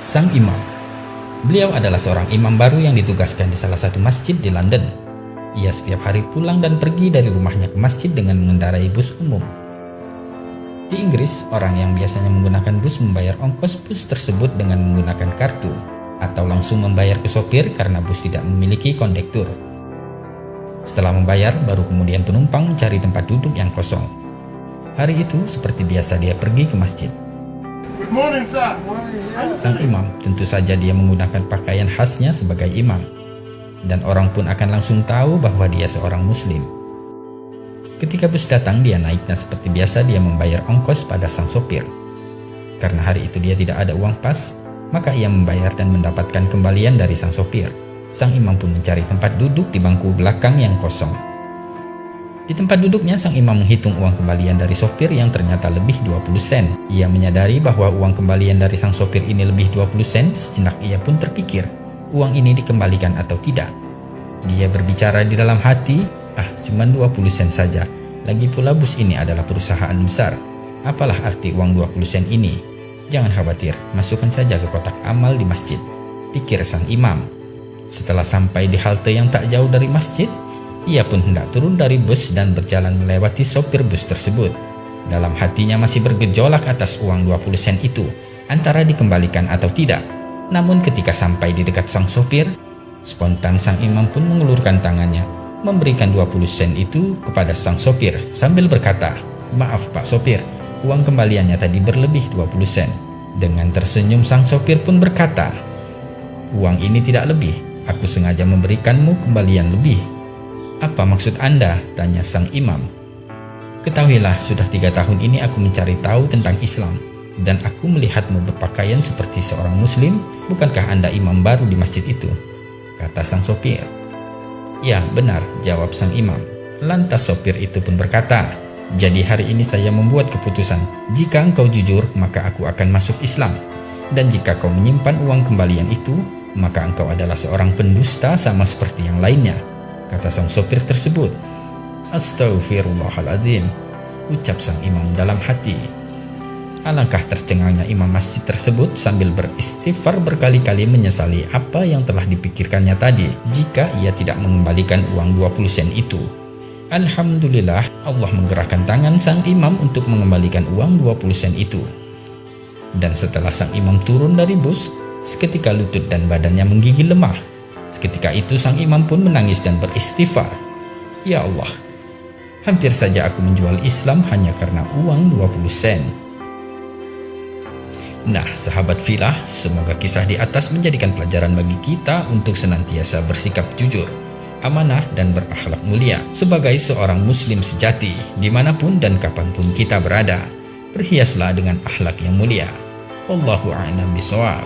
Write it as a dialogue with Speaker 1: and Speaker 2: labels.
Speaker 1: Sang imam. Beliau adalah seorang imam baru yang ditugaskan di salah satu masjid di London. Ia setiap hari pulang dan pergi dari rumahnya ke masjid dengan mengendarai bus umum. Di Inggris, orang yang biasanya menggunakan bus membayar ongkos bus tersebut dengan menggunakan kartu, atau langsung membayar ke sopir karena bus tidak memiliki kondektur. Setelah membayar, baru kemudian penumpang mencari tempat duduk yang kosong. Hari itu, seperti biasa dia pergi ke masjid.
Speaker 2: Good morning, sir.
Speaker 1: Sang imam, tentu saja dia menggunakan pakaian khasnya sebagai imam, dan orang pun akan langsung tahu bahwa dia seorang muslim. Ketika bus datang, dia naik dan seperti biasa dia membayar ongkos pada sang sopir. Karena hari itu dia tidak ada uang pas, maka ia membayar dan mendapatkan kembalian dari sang sopir. Sang imam pun mencari tempat duduk di bangku belakang yang kosong. Di tempat duduknya, sang imam menghitung uang kembalian dari sopir yang ternyata lebih 20 sen. Ia menyadari bahwa uang kembalian dari sang sopir ini lebih 20 sen, sejenak ia pun terpikir, uang ini dikembalikan atau tidak. Dia berbicara di dalam hati, cuman 20 sen saja. Lagi pula bus ini adalah perusahaan besar. Apalah arti uang 20 sen ini? Jangan khawatir, masukkan saja ke kotak amal di masjid, pikir sang imam. Setelah sampai di halte yang tak jauh dari masjid, ia pun hendak turun dari bus dan berjalan melewati sopir bus tersebut. Dalam hatinya masih bergejolak atas uang 20 sen itu, antara dikembalikan atau tidak. Namun ketika sampai di dekat sang sopir, spontan sang imam pun mengulurkan tangannya, memberikan 20 sen itu kepada sang sopir sambil berkata, "Maaf Pak Sopir, uang kembaliannya tadi berlebih 20 sen. Dengan tersenyum sang sopir pun berkata, "Uang ini tidak lebih, aku sengaja memberikanmu kembalian lebih." "Apa maksud Anda?" tanya sang imam. "Ketahuilah, sudah 3 tahun ini aku mencari tahu tentang Islam, dan aku melihatmu berpakaian seperti seorang muslim. Bukankah Anda imam baru di masjid itu?" kata sang sopir. "Ya, benar," jawab sang imam. Lantas sopir itu pun berkata, "Jadi hari ini saya membuat keputusan, jika engkau jujur maka aku akan masuk Islam, dan jika kau menyimpan uang kembalian itu, maka engkau adalah seorang pendusta sama seperti yang lainnya," kata sang sopir tersebut. "Astaghfirullahaladzim," ucap sang imam dalam hati. Alangkah tercengangnya imam masjid tersebut sambil beristighfar berkali-kali menyesali apa yang telah dipikirkannya tadi jika ia tidak mengembalikan uang 20 sen itu. Alhamdulillah, Allah menggerakkan tangan sang imam untuk mengembalikan uang 20 sen itu. Dan setelah sang imam turun dari bus, seketika lutut dan badannya menggigil lemah. Seketika itu sang imam pun menangis dan beristighfar, "Ya Allah, hampir saja aku menjual Islam hanya karena uang 20 sen. Nah, sahabat filah, semoga kisah di atas menjadikan pelajaran bagi kita untuk senantiasa bersikap jujur, amanah, dan berakhlak mulia sebagai seorang muslim sejati dimanapun dan kapanpun kita berada. Berhiaslah dengan akhlak yang mulia. Wallahu a'lam bishawab.